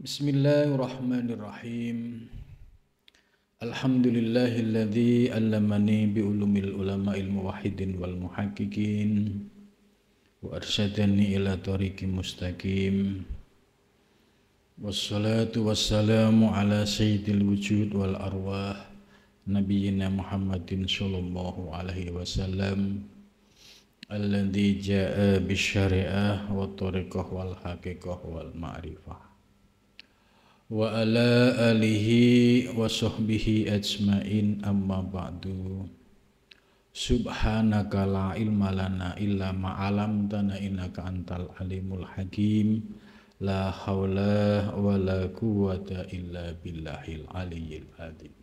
Bismillahirrahmanirrahim. Alhamdulillahilladzi allamani bi ulumil ulama'il muwahhidin wal muhaqqiqin wa arsyadani ila tariqim mustaqim. Wassalatu wassalamu ala sayyidil wujud wal arwah nabiyyina Muhammadin sallallahu alaihi wasallam alladzi jaa bisyari'ah wa tariqah wal haqiqah wal ma'rifah wa ala alihi wa sahbihi ajmain amma ba'du. Subhanaka la ilma lana illa ma 'allamtana innaka antal alimul hakim. La haula wa la quwwata illa billahil aliyyil azim.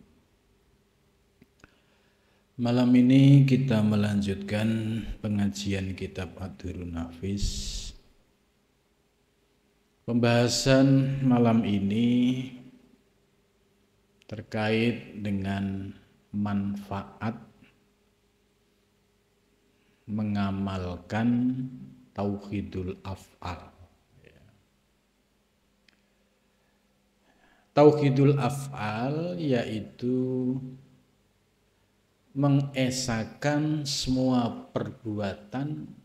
Malam ini kita melanjutkan pengajian kitab Ad-Durrun Nafis. Pembahasan malam ini terkait dengan manfaat mengamalkan tauhidul af'al. Tauhidul af'al yaitu mengesahkan semua perbuatan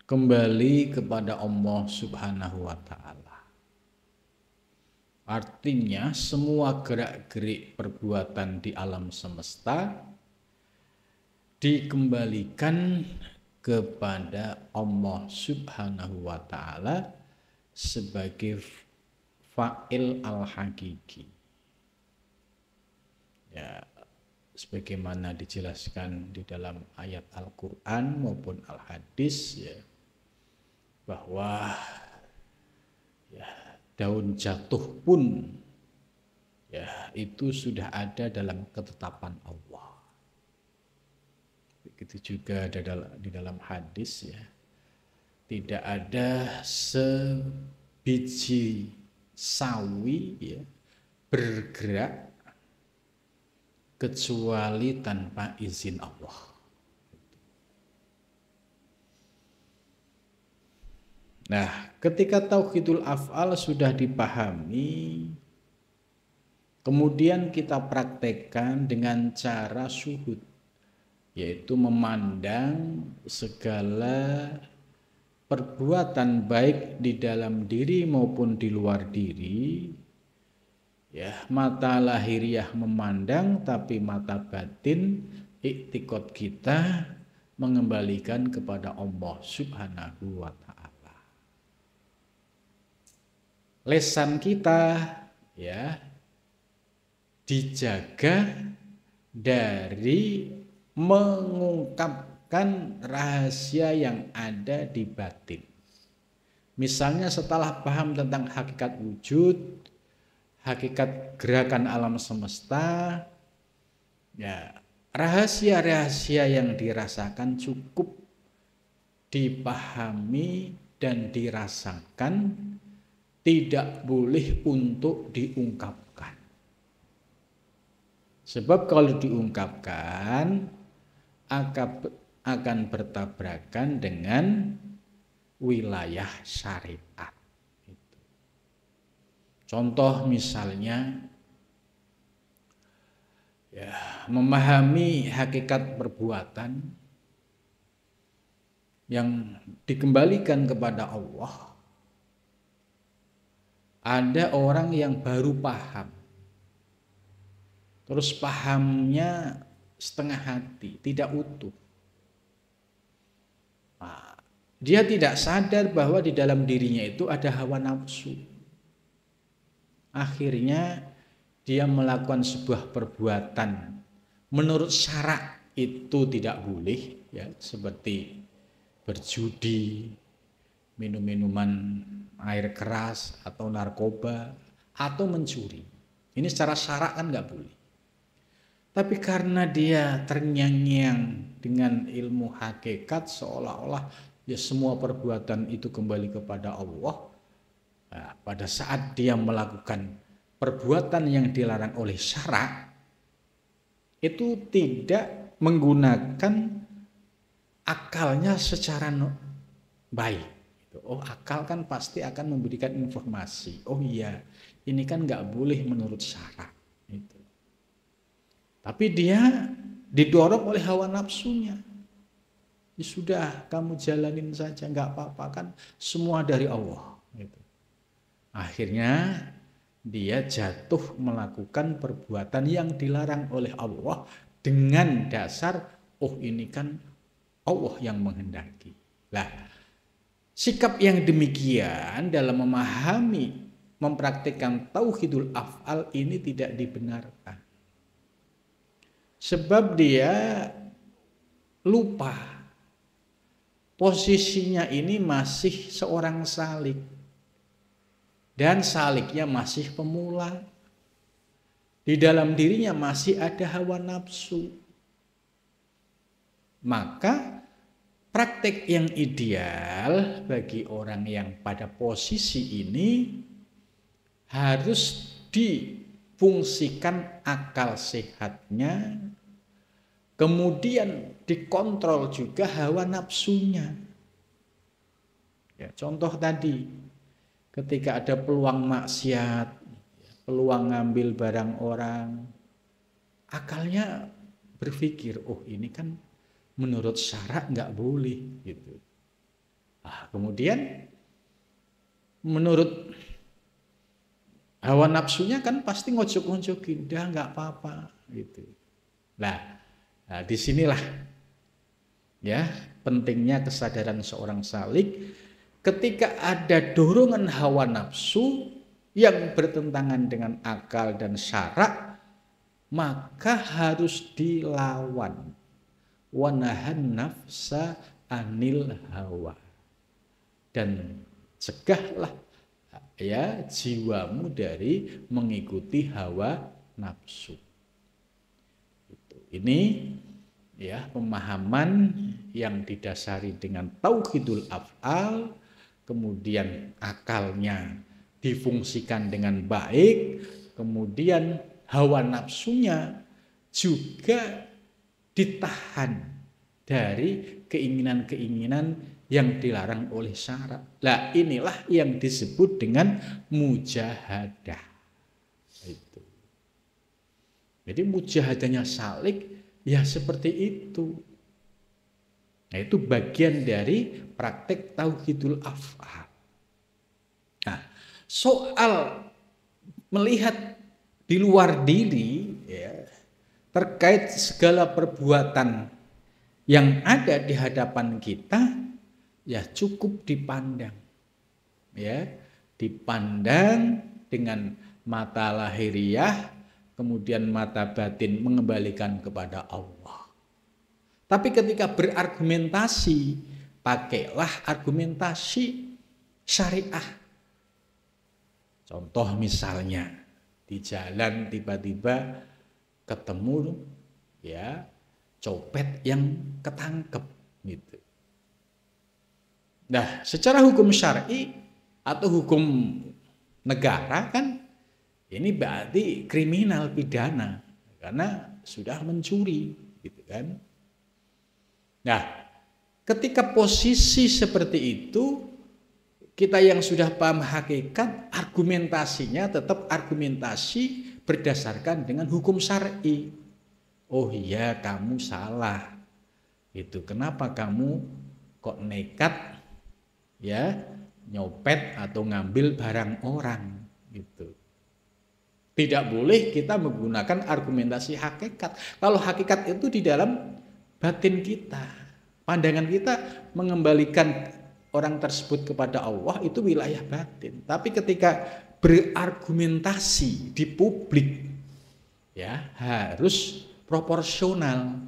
kembali kepada Allah Subhanahu wa ta'ala. Artinya semua gerak-gerik perbuatan di alam semesta dikembalikan kepada Allah Subhanahu wa ta'ala sebagai fa'il al-hakiki. Ya, sebagaimana dijelaskan di dalam ayat Al-Qur'an maupun Al-Hadis, ya, bahwa ya, daun jatuh pun ya itu sudah ada dalam ketetapan Allah. Begitu juga di dalam hadis, ya, tidak ada sebiji sawi, ya, bergerak kecuali tanpa izin Allah. Nah, ketika tauhidul af'al sudah dipahami, kemudian kita praktekkan dengan cara syuhud, yaitu memandang segala perbuatan baik di dalam diri maupun di luar diri. Ya, mata lahiriah memandang, tapi mata batin, iktikad kita mengembalikan kepada Allah Subhanahu wa ta'ala. Lesan kita, ya, dijaga dari mengungkapkan rahasia yang ada di batin. Misalnya setelah paham tentang hakikat wujud, hakikat gerakan alam semesta, ya, rahasia-rahasia yang dirasakan cukup dipahami dan dirasakan, tidak boleh untuk diungkapkan. Sebab kalau diungkapkan akan bertabrakan dengan wilayah syariat. Contoh misalnya, ya, memahami hakikat perbuatan yang dikembalikan kepada Allah. Ada orang yang baru paham, terus pahamnya setengah hati, tidak utuh. Nah, dia tidak sadar bahwa di dalam dirinya itu ada hawa nafsu. Akhirnya dia melakukan sebuah perbuatan menurut syarak itu tidak boleh, ya, seperti berjudi, minum minuman air keras atau narkoba atau mencuri. Ini secara syarak kan nggak boleh. Tapi karena dia terngiang-ngiang dengan ilmu hakikat, seolah-olah ya semua perbuatan itu kembali kepada Allah. Nah, pada saat dia melakukan perbuatan yang dilarang oleh syarak, itu tidak menggunakan akalnya secara baik. Oh, akal kan pasti akan memberikan informasi. Oh iya, ini kan nggak boleh menurut syarak. Gitu. Tapi dia didorong oleh hawa nafsunya. Ya sudah, kamu jalanin saja, nggak apa-apa kan, semua dari Allah. Gitu. Akhirnya dia jatuh melakukan perbuatan yang dilarang oleh Allah dengan dasar, oh ini kan Allah yang menghendaki. Lah, sikap yang demikian dalam memahami, mempraktikkan tauhidul af'al ini tidak dibenarkan. Sebab dia lupa posisinya ini masih seorang salik. Dan saliknya masih pemula. Di dalam dirinya masih ada hawa nafsu. Maka praktek yang ideal bagi orang yang pada posisi ini harus difungsikan akal sehatnya, kemudian dikontrol juga hawa nafsunya. Ya, contoh tadi, ketika ada peluang maksiat, peluang ngambil barang orang, akalnya berpikir, oh ini kan menurut syarak nggak boleh gitu. Kemudian menurut hawa nafsunya kan pasti ngojok-ngojokin, dah nggak apa-apa gitu. Nah, disinilah ya pentingnya kesadaran seorang salik. Ketika ada dorongan hawa nafsu yang bertentangan dengan akal dan syarak, maka harus dilawan. Wanahan nafsa anil hawa. Dan cegahlah ya jiwamu dari mengikuti hawa nafsu. Ini ya pemahaman yang didasari dengan tauhidul af'al, kemudian akalnya difungsikan dengan baik, kemudian hawa nafsunya juga ditahan dari keinginan-keinginan yang dilarang oleh syarak. Nah, inilah yang disebut dengan mujahadah. Itu. Jadi mujahadahnya salik ya seperti itu. Nah, itu bagian dari praktek tauhidul af'al. Nah, soal melihat di luar diri ya, terkait segala perbuatan yang ada di hadapan kita ya cukup dipandang. Ya, dipandang dengan mata lahiriah, kemudian mata batin mengembalikan kepada Allah. Tapi ketika berargumentasi, pakailah argumentasi syariah. Contoh misalnya di jalan tiba-tiba ketemu ya copet yang ketangkep gitu. Nah, secara hukum syar'i atau hukum negara kan ini berarti kriminal pidana karena sudah mencuri gitu kan. Nah, ketika posisi seperti itu kita yang sudah paham hakikat, argumentasinya tetap argumentasi berdasarkan dengan hukum syar'i. Oh iya, kamu salah. Itu kenapa kamu kok nekat ya nyopet atau ngambil barang orang gitu. Tidak boleh kita menggunakan argumentasi hakikat. Kalau hakikat itu di dalam batin kita. Pandangan kita mengembalikan orang tersebut kepada Allah itu wilayah batin. Tapi ketika berargumentasi di publik ya harus proporsional,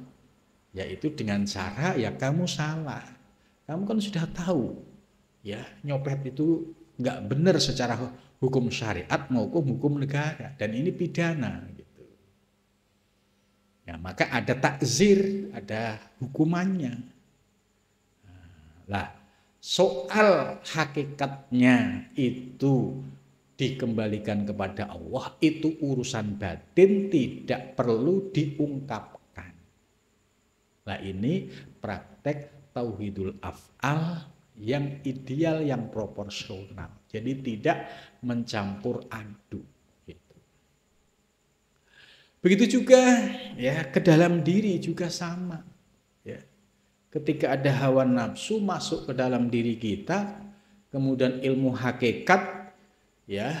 yaitu dengan cara ya kamu salah, kamu kan sudah tahu ya nyopet itu nggak benar secara hukum syariat maupun hukum negara dan ini pidana gitu. Ya maka ada takzir, ada hukumannya. Lah soal hakikatnya itu dikembalikan kepada Allah, itu urusan batin, tidak perlu diungkapkan. Nah ini praktek tauhidul af'al yang ideal, yang proporsional. Jadi tidak mencampur aduk. Gitu. Begitu juga ya ke dalam diri juga sama. Ya. Ketika ada hawa nafsu masuk ke dalam diri kita, kemudian ilmu hakikat ya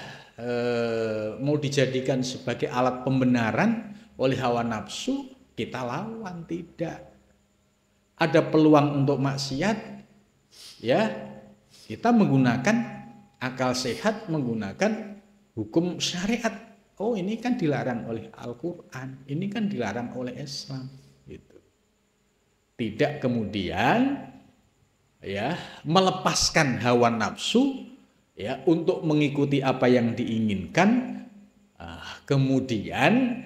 mau dijadikan sebagai alat pembenaran oleh hawa nafsu, kita lawan. Tidak. Ada peluang untuk maksiat, ya kita menggunakan akal sehat, menggunakan hukum syariat. Oh, ini kan dilarang oleh Al-Quran, ini kan dilarang oleh Islam. Gitu. Tidak kemudian ya melepaskan hawa nafsu ya untuk mengikuti apa yang diinginkan, kemudian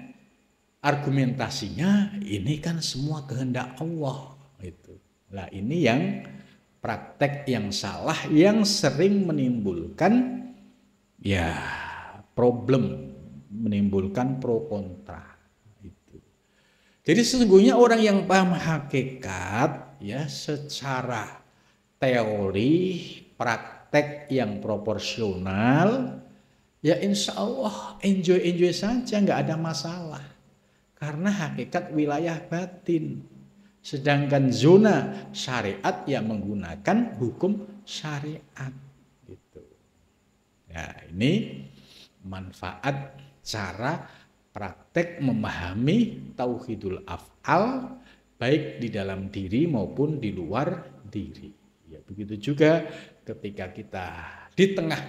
argumentasinya ini kan semua kehendak Allah. Itu. Nah, ini yang praktek yang salah yang sering menimbulkan ya problem, menimbulkan pro kontra. Itu. Jadi sesungguhnya orang yang paham hakikat ya secara teori, praktek yang proporsional, ya insya Allah enjoy saja, nggak ada masalah. Karena hakikat wilayah batin. Sedangkan zona syariat yang menggunakan hukum syariat. Gitu. Nah, ini manfaat cara praktek memahami tauhidul af'al baik di dalam diri maupun di luar diri. Ya, begitu juga ketika kita di tengah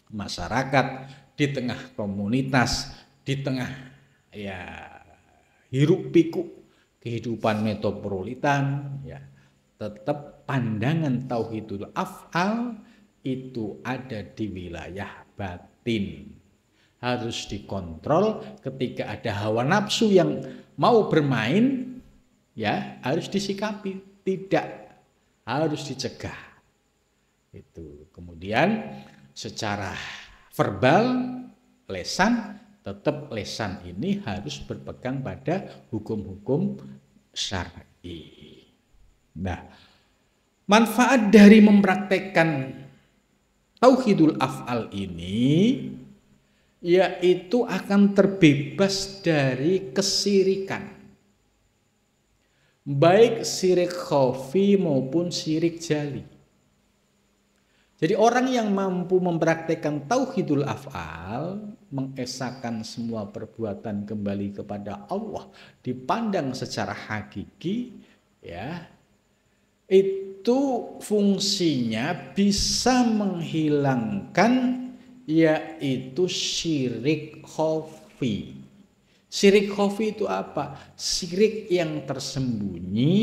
masyarakat, di tengah komunitas, di tengah ya hiruk pikuk kehidupan metropolitan, ya tetap pandangan tauhidul af'al itu ada di wilayah batin. Harus dikontrol. Ketika ada hawa nafsu yang mau bermain, ya harus disikapi, tidak, harus dicegah. Itu. Kemudian secara verbal, lesan, tetap lesan ini harus berpegang pada hukum-hukum syar'i. Nah, manfaat dari mempraktekkan tauhidul af'al ini yaitu akan terbebas dari kesirikan. Baik syirik khafi maupun syirik jali. Jadi orang yang mampu mempraktekkan tauhidul af'al, mengesahkan semua perbuatan kembali kepada Allah, dipandang secara hakiki, ya, itu fungsinya bisa menghilangkan yaitu syirik khafi. Syirik khafi itu apa? Syirik yang tersembunyi,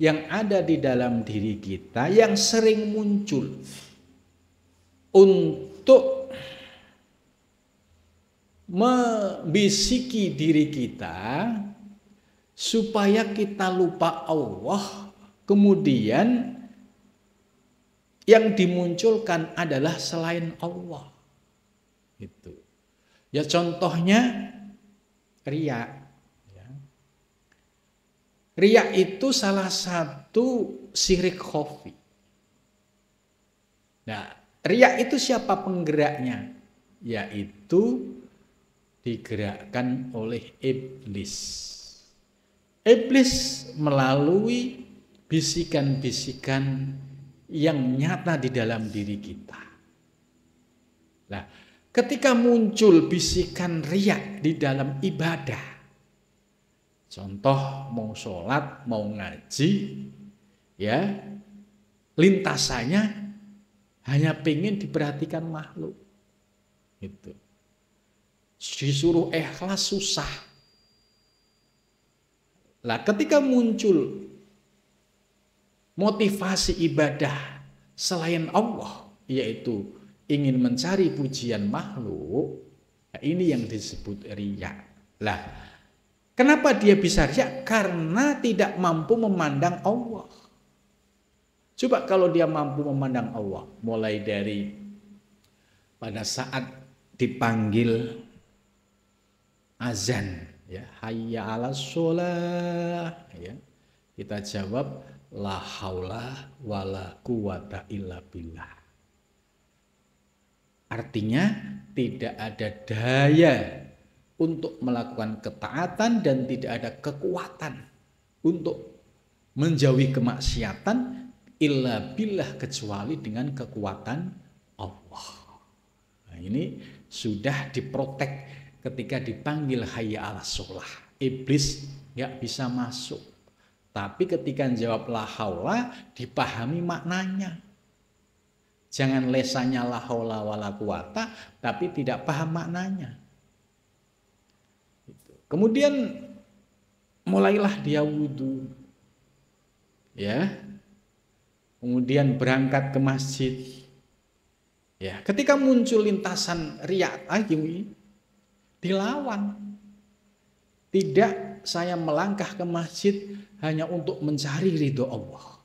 yang ada di dalam diri kita, yang sering muncul untuk membisiki diri kita supaya kita lupa Allah, kemudian yang dimunculkan adalah selain Allah. Gitu. Ya contohnya riya. Ya. Riya itu salah satu syirik khafi. Nah, riya itu siapa penggeraknya? Yaitu digerakkan oleh iblis. Iblis melalui bisikan-bisikan yang nyata di dalam diri kita. Nah, ketika muncul bisikan riya di dalam ibadah, contoh mau sholat, mau ngaji, ya lintasannya hanya pengen diperhatikan makhluk. Gitu. Disuruh ikhlas susah. Lah ketika muncul motivasi ibadah selain Allah, yaitu ingin mencari pujian makhluk, ini yang disebut riya. Lah, kenapa dia bisa riya? Karena tidak mampu memandang Allah. Coba kalau dia mampu memandang Allah, mulai dari pada saat dipanggil azan, ya hayya 'alas shalah, ya kita jawab la haula wala quwata illa billah. Artinya tidak ada daya untuk melakukan ketaatan dan tidak ada kekuatan untuk menjauhi kemaksiatan illa billah, kecuali dengan kekuatan Allah. Nah, ini sudah diprotek ketika dipanggil hayya 'alas shalah. Iblis nggak bisa masuk. Tapi ketika jawab la haula dipahami maknanya. Jangan lesanya la haula wala quwata tapi tidak paham maknanya. Kemudian mulailah dia wudhu. Ya. Kemudian berangkat ke masjid. Ya, ketika muncul lintasan riya lagi dilawan. Tidak saya melangkah ke masjid hanya untuk mencari ridho Allah.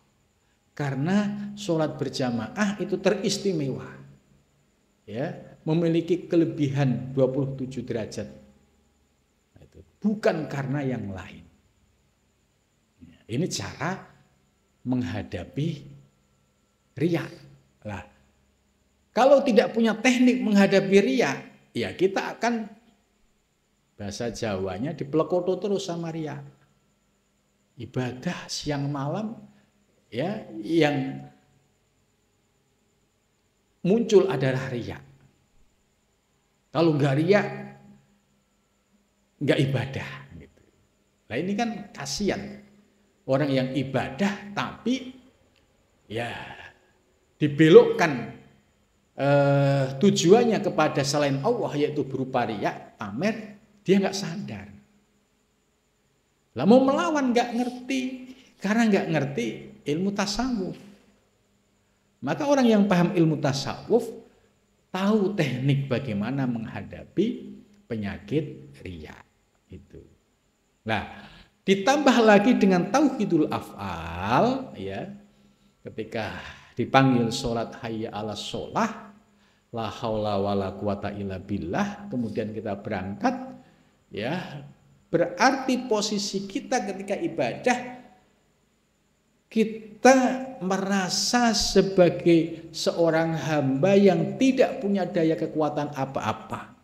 Karena sholat berjamaah itu teristimewa. Ya, memiliki kelebihan 27 derajat. Bukan karena yang lain. Ini cara menghadapi riya. Lah, kalau tidak punya teknik menghadapi riya, ya kita akan, bahasa Jawanya, dipelekoto terus sama riya. Ibadah siang malam, ya, yang muncul adalah riya. Kalau nggak riya, nggak ibadah. Nah ini kan kasihan. Orang yang ibadah tapi ya dibelokkan tujuannya kepada selain Allah, yaitu berupa riya, pamer, dia nggak sadar. Lah mau melawan nggak ngerti, karena nggak ngerti ilmu tasawuf. Maka orang yang paham ilmu tasawuf tahu teknik bagaimana menghadapi penyakit riya itu. Nah, ditambah lagi dengan tauhidul af'al, ya, ketika dipanggil sholat hayya 'alas shalah, la haula wala quwata illa billah, kemudian kita berangkat, ya, berarti posisi kita ketika ibadah, kita merasa sebagai seorang hamba yang tidak punya daya kekuatan apa-apa.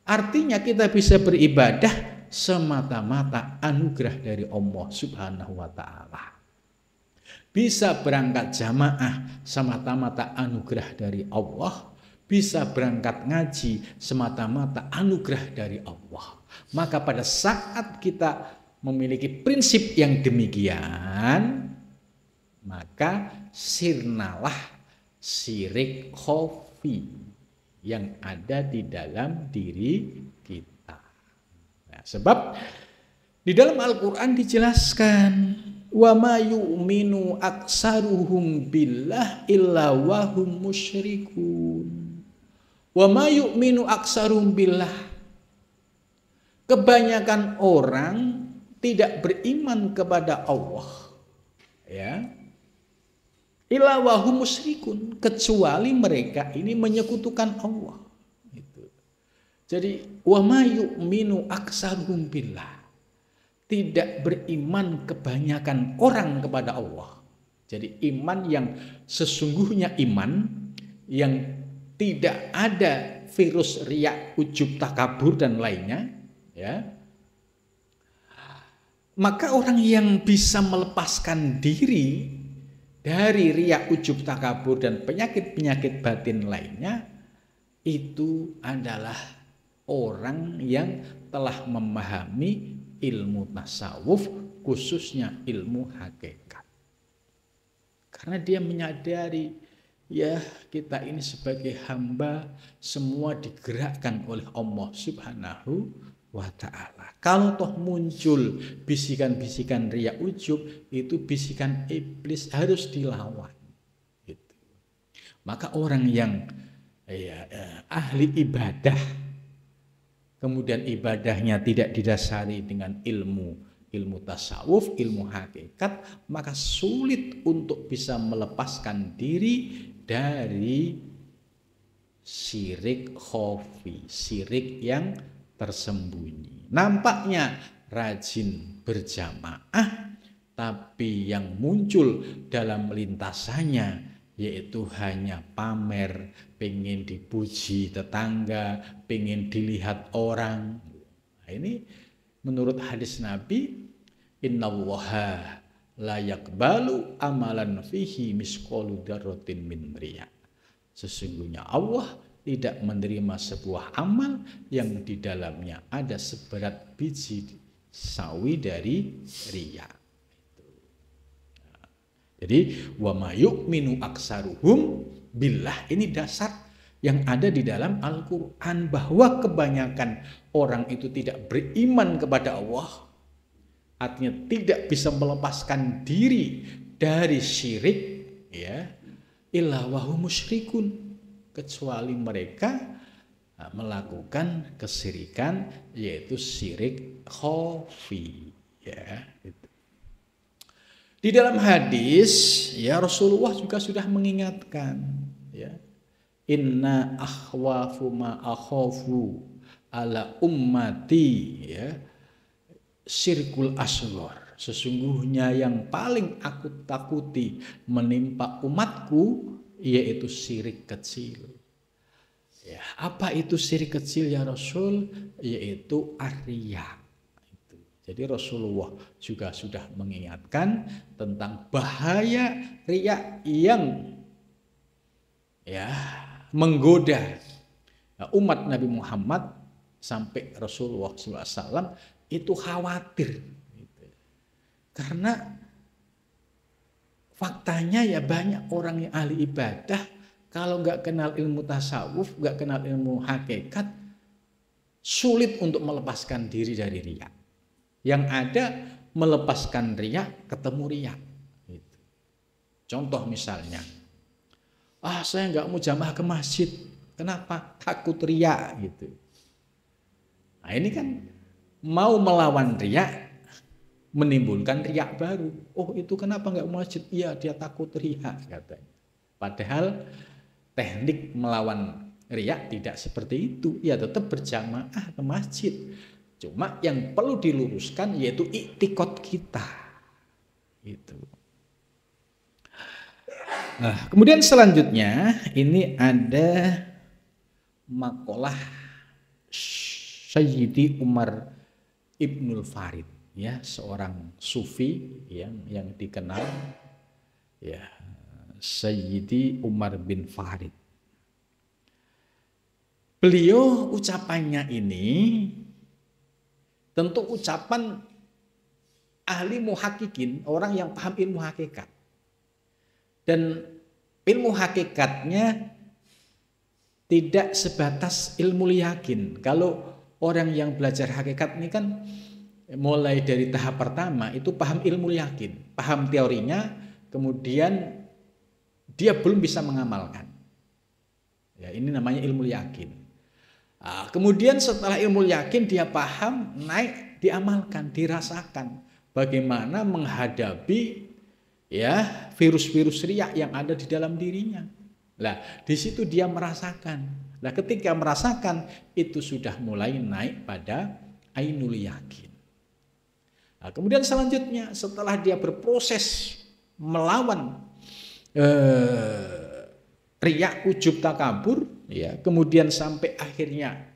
Artinya kita bisa beribadah semata-mata anugerah dari Allah Subhanahu wa ta'ala. Bisa berangkat jamaah semata-mata anugerah dari Allah. Bisa berangkat ngaji semata-mata anugerah dari Allah. Maka pada saat kita memiliki prinsip yang demikian, maka sirnalah syirik khafi yang ada di dalam diri kita. Nah, sebab di dalam Al-Quran dijelaskan, wa ma yu'minu aksaruhum billah illa wahum musyrikun. Wa ma yu'minu aksaruhum billah. Kebanyakan orang tidak beriman kepada Allah, ya, illa wahum musyrikun, kecuali mereka ini menyekutukan Allah. Jadi wa ma yu'minu aksaruhum billah, tidak beriman kebanyakan orang kepada Allah. Jadi iman yang sesungguhnya, iman yang tidak ada virus riya, ujub, takabur dan lainnya, ya. Maka orang yang bisa melepaskan diri dari riya, ujub, takabur dan penyakit-penyakit batin lainnya, itu adalah orang yang telah memahami ilmu tasawuf, khususnya ilmu hakikat. Karena dia menyadari, ya, kita ini sebagai hamba semua digerakkan oleh Allah Subhanahu wa ta'ala. Kalau toh muncul bisikan-bisikan riya, ujub, itu bisikan iblis, harus dilawan. Gitu. Maka orang yang ahli ibadah, kemudian ibadahnya tidak didasari dengan ilmu tasawuf, ilmu hakikat, maka sulit untuk bisa melepaskan diri dari syirik khafi, syirik yang tersembunyi. Nampaknya rajin berjamaah, tapi yang muncul dalam lintasannya yaitu hanya pamer, pengen dipuji tetangga, pengen dilihat orang. Nah, ini menurut hadis Nabi, innallaha la yaqbalu amalan fihi misqalu dzarratin min riya. Sesungguhnya Allah tidak menerima sebuah amal yang di dalamnya ada seberat biji sawi dari riya. Jadi wa ma yu'minu aksaruhum billah, ini dasar yang ada di dalam Al-Qur'an, bahwa kebanyakan orang itu tidak beriman kepada Allah, artinya tidak bisa melepaskan diri dari syirik, ya, illa wahum musyrikun, kecuali mereka melakukan kesyirikan, yaitu syirik khafi, ya. Di dalam hadis, ya, Rasulullah juga sudah mengingatkan, ya, inna akhwafu ma akhafu ala ummati, ya, syirkul asghar. Sesungguhnya yang paling aku takuti menimpa umatku yaitu syirik kecil. Ya, apa itu syirik kecil ya Rasul? Yaitu ar-riya. Jadi Rasulullah juga sudah mengingatkan tentang bahaya riya yang, ya, menggoda umat Nabi Muhammad, sampai Rasulullah SAW itu khawatir. Karena faktanya ya banyak orang yang ahli ibadah, kalau nggak kenal ilmu tasawuf, nggak kenal ilmu hakikat, sulit untuk melepaskan diri dari riya. Yang ada melepaskan riya, ketemu riya. Gitu. Contoh misalnya, saya nggak mau jamaah ke masjid, kenapa? Takut riya, gitu. Nah ini kan mau melawan riya, menimbulkan riya baru. Oh itu kenapa nggak mau masjid? Iya dia takut riya, katanya. Padahal teknik melawan riya tidak seperti itu. Ya tetap berjamaah ke masjid. Cuma yang perlu diluruskan yaitu iktikad kita. Gitu. Nah, kemudian selanjutnya ini ada makalah Sayyidi Umar Ibnul Farid, ya, seorang sufi yang dikenal, ya, Sayyidi Umar bin Farid. Beliau ucapannya ini tentu ucapan ahli muhakkikin, orang yang paham ilmu hakikat. Dan ilmu hakikatnya tidak sebatas ilmu yakin. Kalau orang yang belajar hakikat ini kan mulai dari tahap pertama itu paham ilmu yakin, paham teorinya, kemudian dia belum bisa mengamalkan. Ya, ini namanya ilmu yakin. Kemudian setelah ilmu yakin dia paham, naik, diamalkan, dirasakan bagaimana menghadapi, ya, virus-virus riya yang ada di dalam dirinya. Lah, di situ dia merasakan. Lah, ketika merasakan itu sudah mulai naik pada ainul yakin. Nah, kemudian selanjutnya setelah dia berproses melawan riya, ujub, takabur, ya, kemudian sampai akhirnya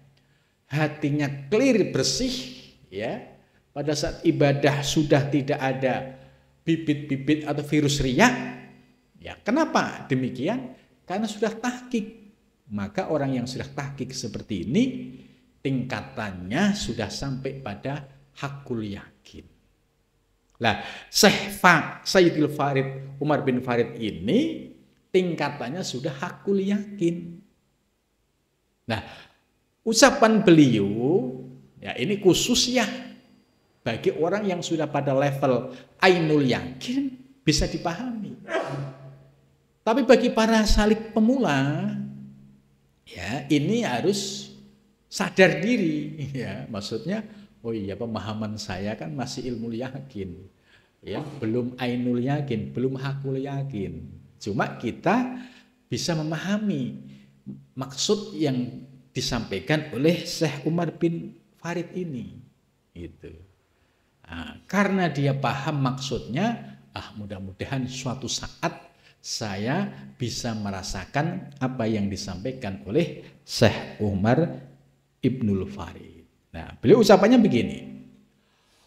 hatinya clear, bersih, ya, pada saat ibadah sudah tidak ada bibit-bibit atau virus riya. Ya, kenapa demikian? Karena sudah tahqiq. Maka orang yang sudah tahqiq seperti ini tingkatannya sudah sampai pada hakul yakin. Lah, Sayyidil Farid Umar bin Farid ini tingkatannya sudah hakul yakin. Nah, ucapan beliau, ya, ini khusus ya bagi orang yang sudah pada level ainul yakin bisa dipahami. Tapi bagi para salik pemula, ya, ini harus sadar diri, ya, maksudnya, oh iya pemahaman saya kan masih ilmu yakin, ya, belum ainul yakin, belum hakul yakin. Cuma kita bisa memahami maksud yang disampaikan oleh Syekh Umar bin Farid ini, gitu. Nah, karena dia paham maksudnya, mudah-mudahan suatu saat saya bisa merasakan apa yang disampaikan oleh Syekh Umar Ibnul Farid. Nah, beliau ucapannya begini.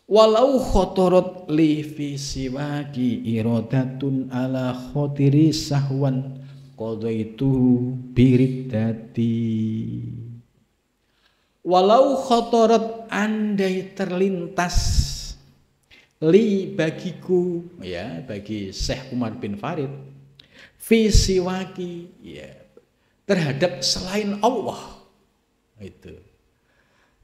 Walau khotorot li fi siwaki irodatun ala khotiri sahwan qadaitu biriddati. Walau khotorot, andai terlintas, li bagiku, ya, bagi Syekh Umar bin Farid, fi siwaki, ya, terhadap selain Allah, itu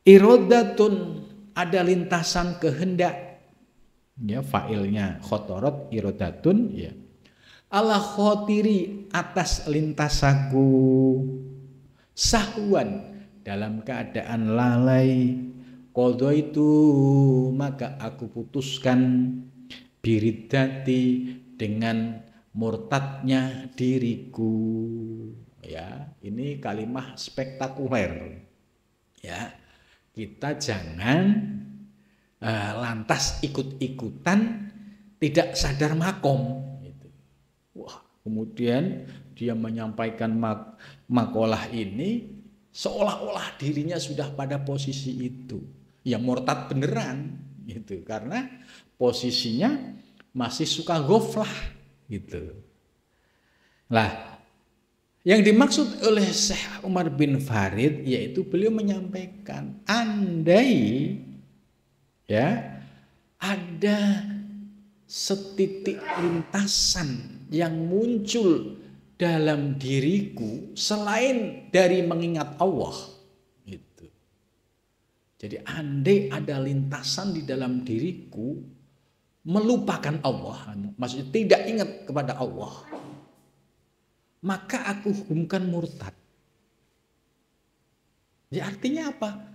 irodatun, ada lintasan kehendak, ya, failnya khotorot irodatun, ya, ala khotiri, atas lintasaku, sahwan, dalam keadaan lalai, qadha itu maka aku putuskan, biriddati, dengan murtadnya diriku. Ya, ini kalimat spektakuler. Ya, kita jangan lantas ikut-ikutan tidak sadar makom. Wah, kemudian dia menyampaikan makalah ini seolah-olah dirinya sudah pada posisi itu. Ya murtad beneran gitu, karena posisinya masih suka ghaflah gitu. Lah, yang dimaksud oleh Syekh Umar bin Farid yaitu beliau menyampaikan, andai, ya, ada setitik lintasan yang muncul dalam diriku selain dari mengingat Allah, gitu. Jadi andai ada lintasan di dalam diriku melupakan Allah, maksudnya tidak ingat kepada Allah, maka aku hukumkan murtad. Ya, artinya apa?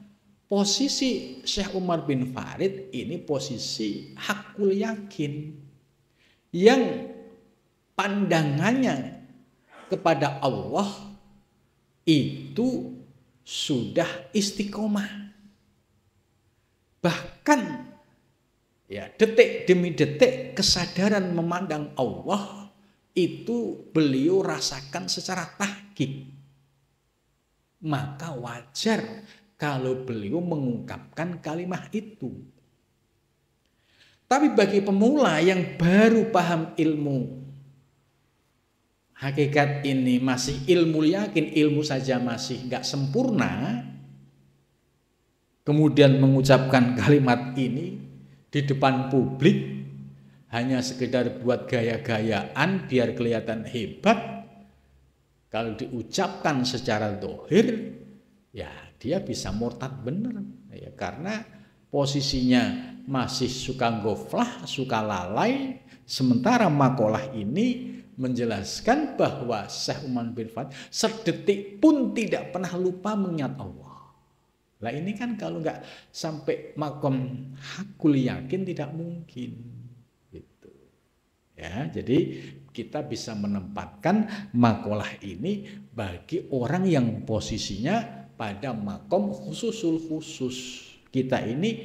Posisi Syekh Umar bin Farid ini posisi hakul yakin, yang pandangannya kepada Allah itu sudah istiqomah. Bahkan, ya, detik demi detik kesadaran memandang Allah itu beliau rasakan secara tahqiq. Maka wajar kalau beliau mengungkapkan kalimat itu. Tapi bagi pemula yang baru paham ilmu hakikat ini, masih ilmu yakin, ilmu saja masih nggak sempurna, kemudian mengucapkan kalimat ini di depan publik hanya sekedar buat gaya-gayaan biar kelihatan hebat, kalau diucapkan secara zahir, ya dia bisa murtad bener, ya, karena posisinya masih suka ghaflah, suka lalai, sementara makalah ini menjelaskan bahwa Syekh Umar bin Farid sedetik pun tidak pernah lupa mengingat Allah. Lah ini kan kalau nggak sampai makom hakul yakin tidak mungkin, gitu. Ya, jadi kita bisa menempatkan makalah ini bagi orang yang posisinya pada makom khususul khusus. Kita ini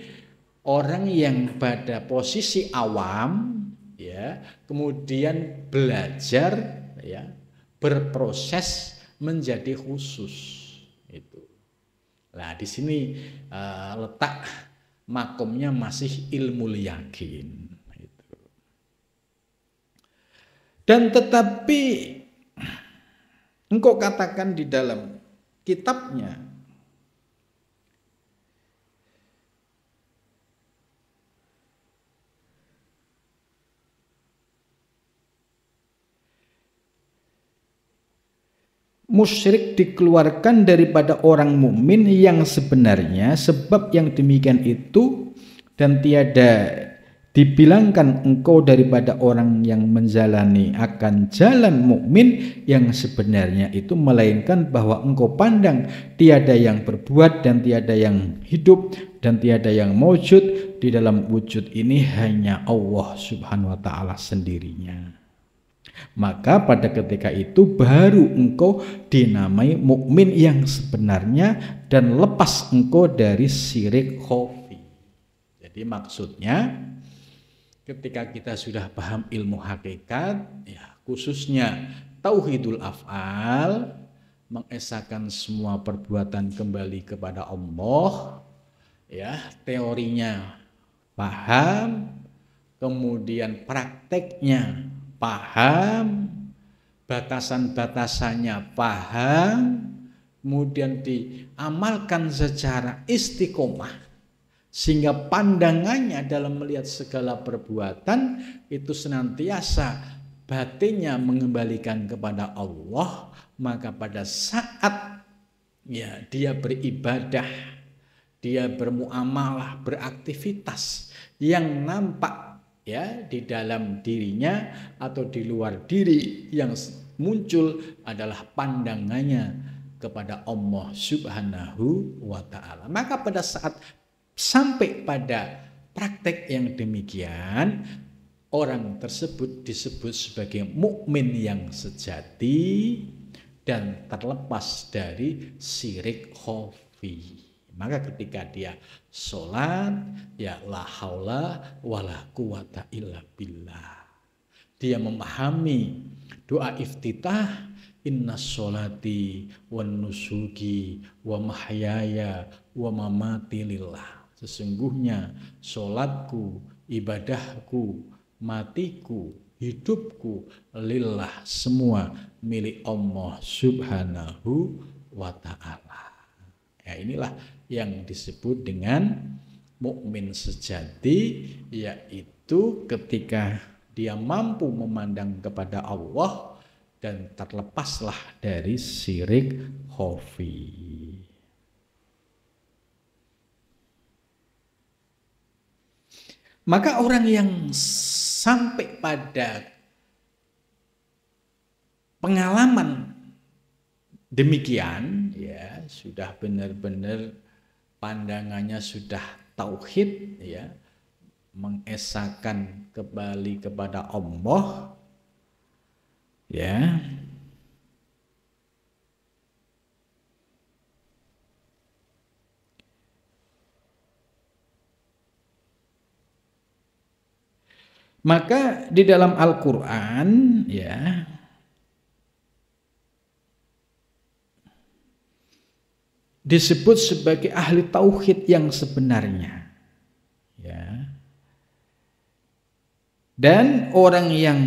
orang yang pada posisi awam, ya, kemudian belajar, ya, berproses menjadi khusus itu. Nah, di sini letak makomnya masih ilmu yakin itu. Dan tetapi engkau katakan di dalam kitabnya, musyrik dikeluarkan daripada orang mukmin yang sebenarnya, sebab yang demikian itu, dan tiada dibilangkan engkau daripada orang yang menjalani akan jalan mukmin yang sebenarnya itu, melainkan bahwa engkau pandang tiada yang berbuat dan tiada yang hidup dan tiada yang mewujud, di dalam wujud ini hanya Allah Subhanahu wa ta'ala sendirinya. Maka pada ketika itu baru engkau dinamai mukmin yang sebenarnya dan lepas engkau dari syirik khafi. Jadi Jadi maksudnya ketika kita sudah paham ilmu hakikat, ya khususnya tauhidul af'al, mengesahkan semua perbuatan kembali kepada Allah, ya teorinya paham, kemudian prakteknya paham, batasan-batasannya paham, kemudian diamalkan secara istiqomah, sehingga pandangannya dalam melihat segala perbuatan itu senantiasa batinnya mengembalikan kepada Allah. Maka pada saat ya dia beribadah, dia bermuamalah, beraktivitas, yang nampak ya di dalam dirinya atau di luar diri yang muncul adalah pandangannya kepada Allah Subhanahu wa ta'ala. Maka pada saat sampai pada praktek yang demikian, orang tersebut disebut sebagai mukmin yang sejati dan terlepas dari syirik khafi. Maka ketika dia sholat, ya la haula wala quwata illa billah. Dia memahami doa iftitah, inna sholati wa nusuki wa mahyaya wa mamati lillah. Sesungguhnya sholatku, ibadahku, matiku, hidupku lillah, semua milik Allah Subhanahu wa ta'ala. Ya, inilah yang disebut dengan mukmin sejati, yaitu ketika dia mampu memandang kepada Allah dan terlepaslah dari syirik khafi. Maka orang yang sampai pada pengalaman demikian, ya sudah benar-benar pandangannya sudah tauhid, ya mengesahkan kembali kepada Allah, ya maka di dalam Al-Quran, ya disebut sebagai ahli tauhid yang sebenarnya, ya. Dan orang yang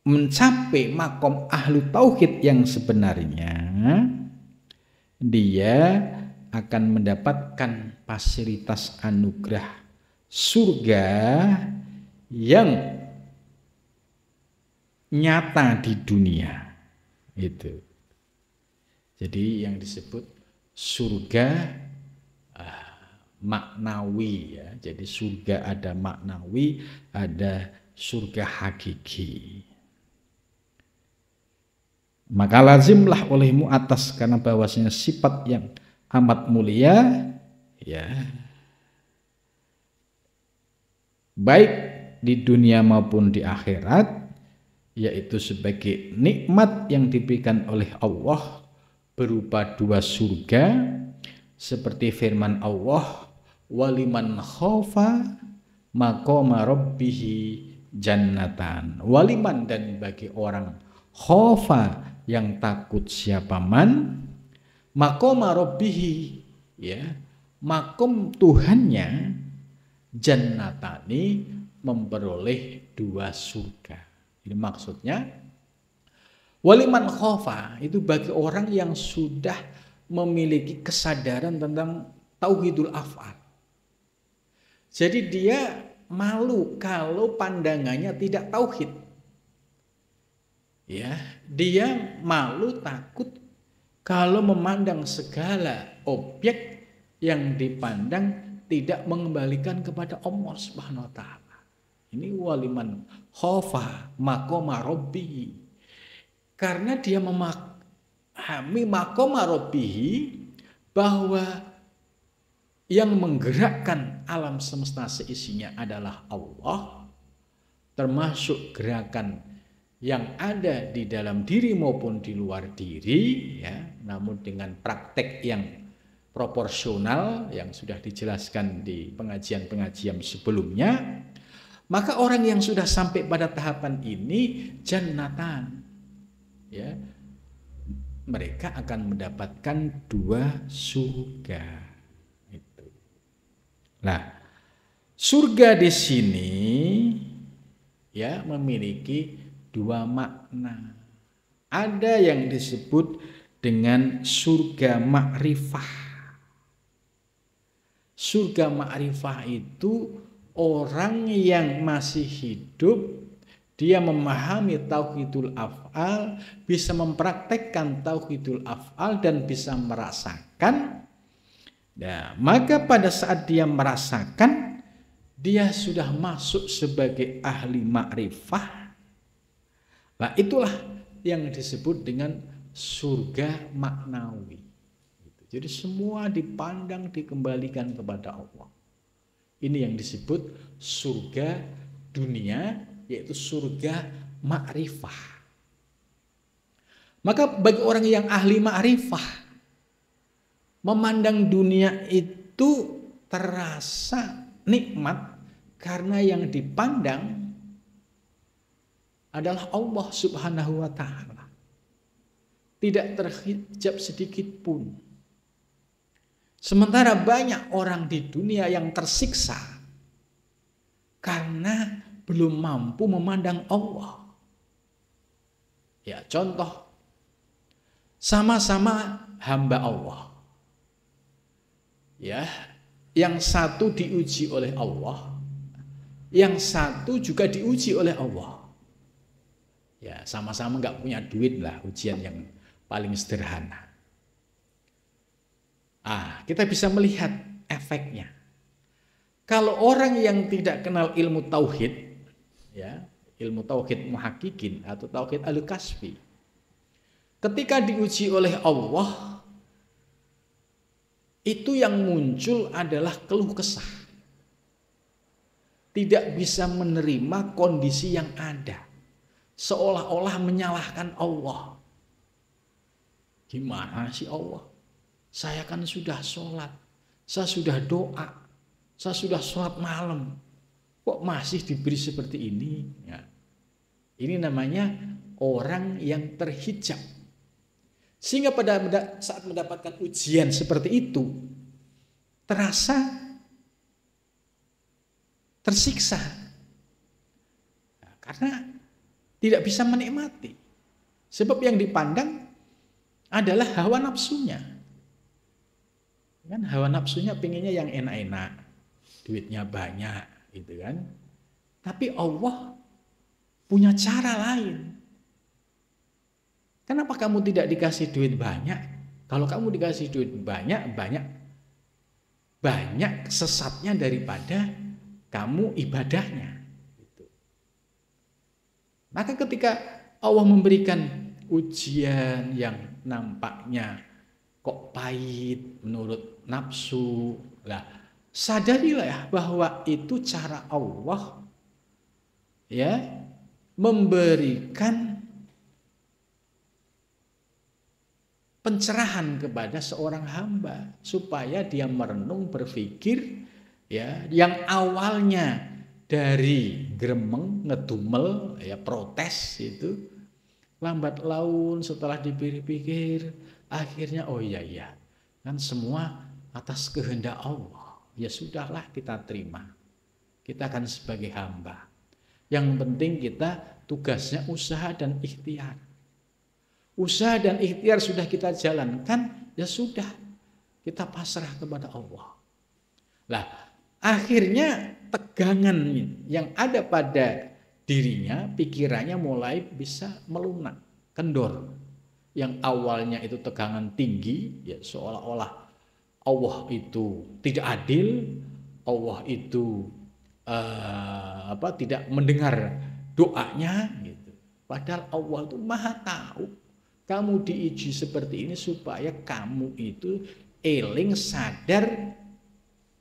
mencapai makom ahli tauhid yang sebenarnya, dia akan mendapatkan fasilitas anugerah surga yang nyata di dunia itu. Jadi yang disebut surga maknawi, ya. Jadi surga ada maknawi, ada surga hakiki. Maka lazimlah olehmu atas, karena bahwasanya sifat yang amat mulia, ya, baik di dunia maupun di akhirat, yaitu sebagai nikmat yang diberikan oleh Allah berupa dua surga, seperti firman Allah, waliman khofa maqama rabbihi jannatan. Waliman, dan bagi orang khofa yang takut siapa man, maqama rabbihi, ya makom Tuhannya, jannatani, memperoleh dua surga. Ini maksudnya waliman khofa itu bagi orang yang sudah memiliki kesadaran tentang tauhidul af'al. Jadi dia malu kalau pandangannya tidak tauhid. Ya, dia malu, takut kalau memandang segala objek yang dipandang tidak mengembalikan kepada Allah Subhanahu wa ta'ala. Ini waliman khofa maqama rabbihi. Karena dia memahami maqama rabbihi, bahwa yang menggerakkan alam semesta seisinya adalah Allah, termasuk gerakan yang ada di dalam diri maupun di luar diri, ya. Namun dengan praktek yang proporsional yang sudah dijelaskan di pengajian-pengajian sebelumnya, maka orang yang sudah sampai pada tahapan ini jannatan, ya, mereka akan mendapatkan 2 surga. Itu. Nah, surga di sini ya memiliki 2 makna. Ada yang disebut dengan surga ma'rifah. Surga ma'rifah itu orang yang masih hidup, dia memahami tauhidul af'al, bisa mempraktekkan tauhidul af'al dan bisa merasakan. Nah, maka pada saat dia merasakan, dia sudah masuk sebagai ahli ma'rifah. Nah, itulah yang disebut dengan surga maknawi. Jadi semua dipandang, dikembalikan kepada Allah. Ini yang disebut surga dunia, yaitu surga ma'rifah. Maka bagi orang yang ahli ma'rifah, memandang dunia itu terasa nikmat karena yang dipandang adalah Allah Subhanahu wa ta'ala. Tidak terhijab sedikit pun. Sementara banyak orang di dunia yang tersiksa karena belum mampu memandang Allah. Ya, contoh, sama-sama hamba Allah. Ya, yang satu diuji oleh Allah, yang satu juga diuji oleh Allah. Ya, sama-sama nggak punya duit lah, ujian yang paling sederhana. Kita bisa melihat efeknya. Kalau orang yang tidak kenal ilmu tauhid, ya, ilmu tauhid muhakkikin atau tauhid al-kasfi, ketika diuji oleh Allah, itu yang muncul adalah keluh kesah. Tidak bisa menerima kondisi yang ada, seolah-olah menyalahkan Allah. Gimana sih Allah? Saya kan sudah sholat, saya sudah doa, saya sudah sholat malam, kok masih diberi seperti ini? Ya. Ini namanya orang yang terhijab. Sehingga pada saat mendapatkan ujian seperti itu, terasa tersiksa. Nah, karena tidak bisa menikmati. Sebab yang dipandang adalah hawa nafsunya. Kan hawa nafsunya pinginnya yang enak-enak, duitnya banyak, gitu kan. Tapi Allah punya cara lain. Kenapa kamu tidak dikasih duit banyak? Kalau kamu dikasih duit banyak sesatnya daripada kamu ibadahnya. Gitu. Maka ketika Allah memberikan ujian yang nampaknya kok pahit menurut nafsu, lah sadarilah ya bahwa itu cara Allah ya memberikan pencerahan kepada seorang hamba supaya dia merenung berpikir ya yang awalnya dari gremeng ngedumel ya protes itu lambat laun setelah dipikir-pikir akhirnya oh iya kan semua atas kehendak Allah, ya sudahlah kita terima, kita akan sebagai hamba, yang penting kita tugasnya usaha dan ikhtiar. Usaha dan ikhtiar sudah kita jalankan, ya sudah kita pasrah kepada Allah. Lah akhirnya tegangan yang ada pada dirinya, pikirannya mulai bisa melunak, kendor. Yang awalnya itu tegangan tinggi, ya seolah-olah Allah itu tidak adil, Allah itu tidak mendengar doanya, gitu. Padahal Allah itu maha tahu. Kamu diuji seperti ini supaya kamu itu eling, sadar,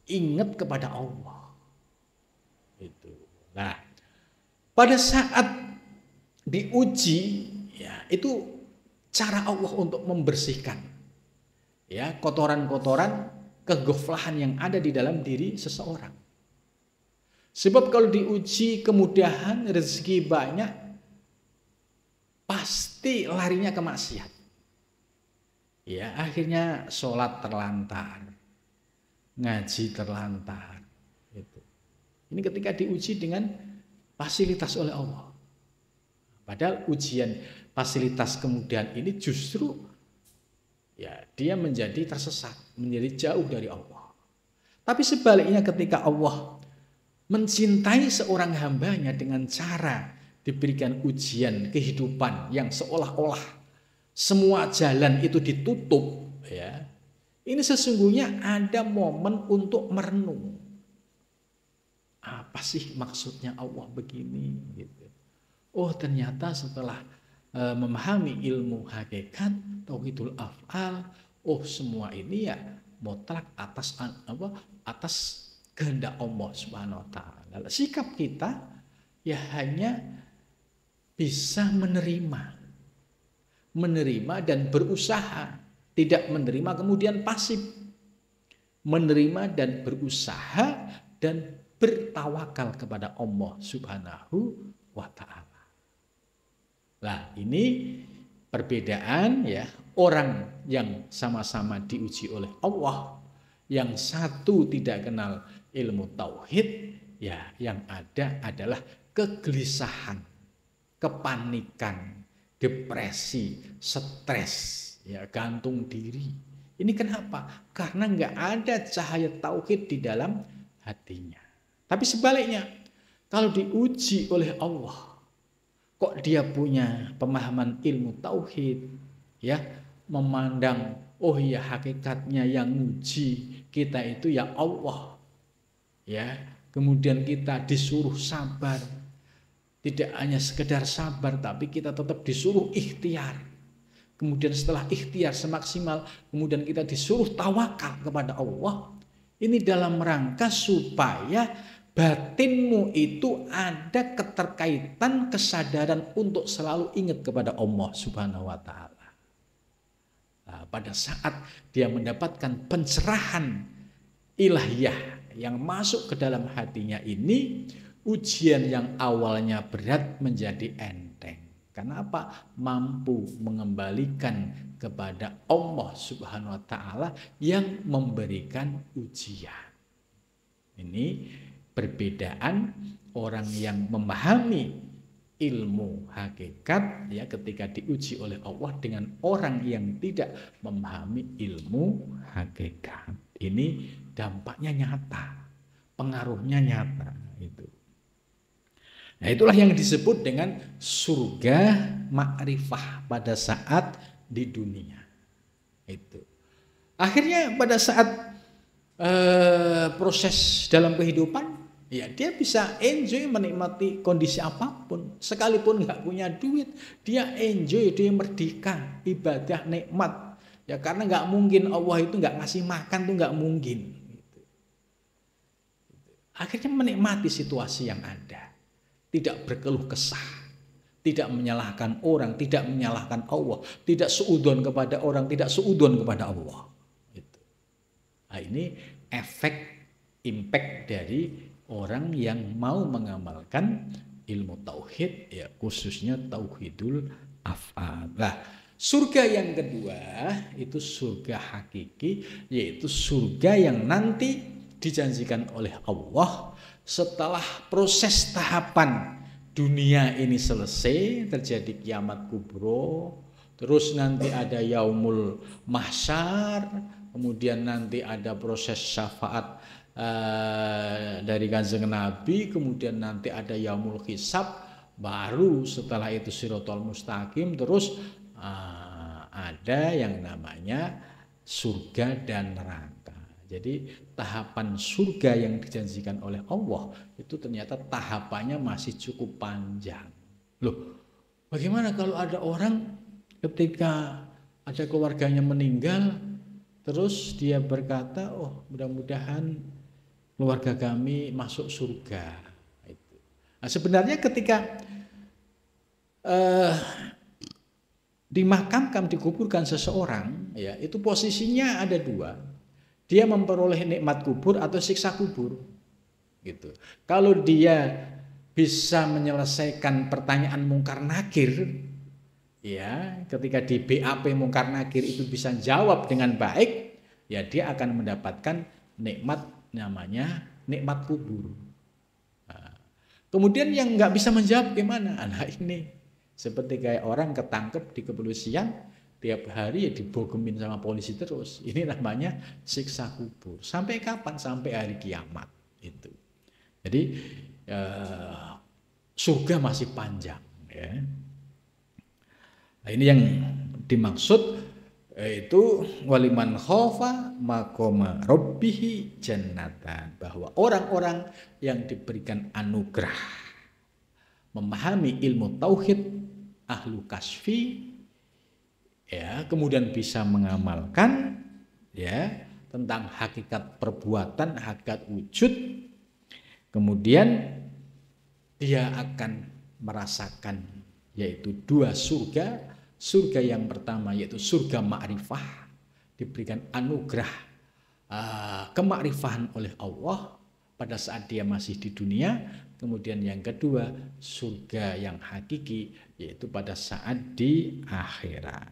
ingat kepada Allah. Itu. Nah, pada saat diuji, ya itu cara Allah untuk membersihkan ya kotoran-kotoran kegoflahan yang ada di dalam diri seseorang. Sebab kalau diuji kemudahan, rezeki banyak, pasti larinya ke maksiat. Ya, akhirnya sholat terlantar, ngaji terlantar. Gitu. Ini ketika diuji dengan fasilitas oleh Allah. Padahal ujian fasilitas kemudahan ini justru ya dia menjadi tersesat, menjadi jauh dari Allah. Tapi sebaliknya ketika Allah mencintai seorang hambanya dengan cara diberikan ujian kehidupan yang seolah-olah semua jalan itu ditutup, ya. Ini sesungguhnya ada momen untuk merenung. Apa sih maksudnya Allah begini? Gitu. Oh ternyata setelah memahami ilmu hakikat tauhidul af'al, oh semua ini ya mutlak atas kehendak Allah Subhanahu wa taala. Sikap kita ya hanya bisa menerima dan berusaha, tidak menerima kemudian pasif. Menerima dan berusaha dan bertawakal kepada Allah Subhanahu wa taala. Lah, ini perbedaan ya, orang yang sama-sama diuji oleh Allah, yang satu tidak kenal ilmu tauhid, ya yang ada adalah kegelisahan, kepanikan, depresi, stres, ya gantung diri. Ini kenapa? Karena nggak ada cahaya tauhid di dalam hatinya. Tapi sebaliknya, kalau diuji oleh Allah, kok dia punya pemahaman ilmu tauhid, ya memandang oh ya hakikatnya yang nguji kita itu ya Allah, ya kemudian kita disuruh sabar, tidak hanya sekedar sabar tapi kita tetap disuruh ikhtiar, kemudian setelah ikhtiar semaksimal kemudian kita disuruh tawakal kepada Allah. Ini dalam rangka supaya batinmu itu ada keterkaitan kesadaran untuk selalu ingat kepada Allah Subhanahu wa taala. Nah, pada saat dia mendapatkan pencerahan ilahiyah yang masuk ke dalam hatinya ini, ujian yang awalnya berat menjadi enteng. Karena apa? Mampu mengembalikan kepada Allah Subhanahu wa taala yang memberikan ujian. Ini perbedaan orang yang memahami ilmu hakikat ya ketika diuji oleh Allah dengan orang yang tidak memahami ilmu hakikat. Ini dampaknya nyata, pengaruhnya nyata itu. Nah, itulah yang disebut dengan surga makrifah pada saat di dunia. Itu. Akhirnya pada saat proses dalam kehidupan, ya dia bisa enjoy menikmati kondisi apapun, sekalipun nggak punya duit, dia enjoy, dia merdeka, ibadah nikmat, ya karena nggak mungkin Allah itu nggak ngasih makan tuh nggak mungkin. Akhirnya menikmati situasi yang ada, tidak berkeluh kesah, tidak menyalahkan orang, tidak menyalahkan Allah, tidak suudzon kepada orang, tidak suudzon kepada Allah. Nah, ini efek impact dari orang yang mau mengamalkan ilmu tauhid, ya khususnya tauhidul af'al. Nah, surga yang kedua itu surga hakiki, yaitu surga yang nanti dijanjikan oleh Allah setelah proses tahapan dunia ini selesai, terjadi kiamat kubro, terus nanti ada yaumul mahsyar, kemudian nanti ada proses syafaat dari Kanjeng Nabi, kemudian nanti ada yaumul hisab, baru setelah itu Shirathul Mustaqim, terus ada yang namanya surga dan neraka. Jadi tahapan surga yang dijanjikan oleh Allah itu ternyata tahapannya masih cukup panjang. Loh, bagaimana kalau ada orang ketika ada keluarganya meninggal, terus dia berkata, oh mudah-mudahan keluarga kami masuk surga. Nah, sebenarnya ketika dimakamkan, dikuburkan seseorang, ya itu posisinya ada dua. Dia memperoleh nikmat kubur atau siksa kubur, gitu. Kalau dia bisa menyelesaikan pertanyaan mungkar nakir, ya ketika di BAP mungkar nakir itu bisa jawab dengan baik, ya dia akan mendapatkan nikmat namanya nikmat kubur. Nah, kemudian yang nggak bisa menjawab gimana? Nah ini seperti kayak orang ketangkep di kepolisian, tiap hari ya dibogemin sama polisi terus. Ini namanya siksa kubur. Sampai kapan? Sampai hari kiamat itu. Jadi surga masih panjang. Ya. Nah, ini yang dimaksud itu waliman khofa maqama rabbihi jannatan, bahwa orang-orang yang diberikan anugerah memahami ilmu tauhid ahlu kasfi, ya kemudian bisa mengamalkan ya tentang hakikat perbuatan, hakikat wujud, kemudian dia akan merasakan yaitu dua surga. Surga yang pertama yaitu surga ma'rifah, diberikan anugerah kemakrifahan oleh Allah pada saat dia masih di dunia. Kemudian yang kedua surga yang hakiki yaitu pada saat di akhirat.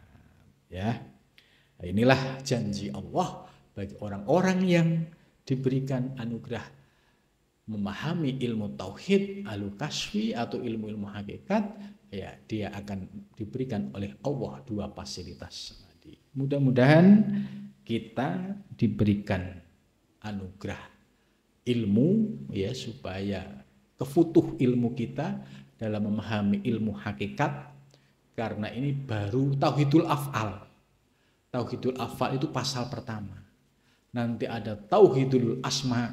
Ya, inilah janji Allah bagi orang-orang yang diberikan anugerah memahami ilmu tauhid al-kasfi atau ilmu-ilmu hakikat, ya dia akan diberikan oleh Allah dua fasilitas tadi. Mudah-mudahan kita diberikan anugerah ilmu ya supaya kefutuh ilmu kita dalam memahami ilmu hakikat, karena ini baru tauhidul af'al. Tauhidul af'al itu pasal pertama. Nanti ada tauhidul asma,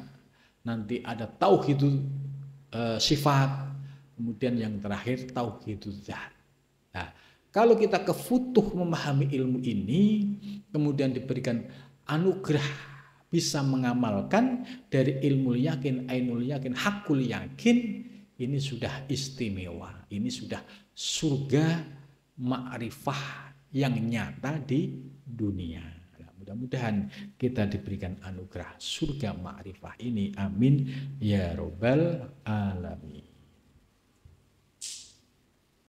nanti ada tauhidul sifat, kemudian yang terakhir tauhidul zat. Nah, kalau kita kefutuh memahami ilmu ini, kemudian diberikan anugerah bisa mengamalkan dari ilmu yakin, ainul yakin, hakul yakin, ini sudah istimewa. Ini sudah surga ma'rifah yang nyata di dunia. Nah, mudah-mudahan kita diberikan anugerah surga ma'rifah ini. Amin ya robbal alamin.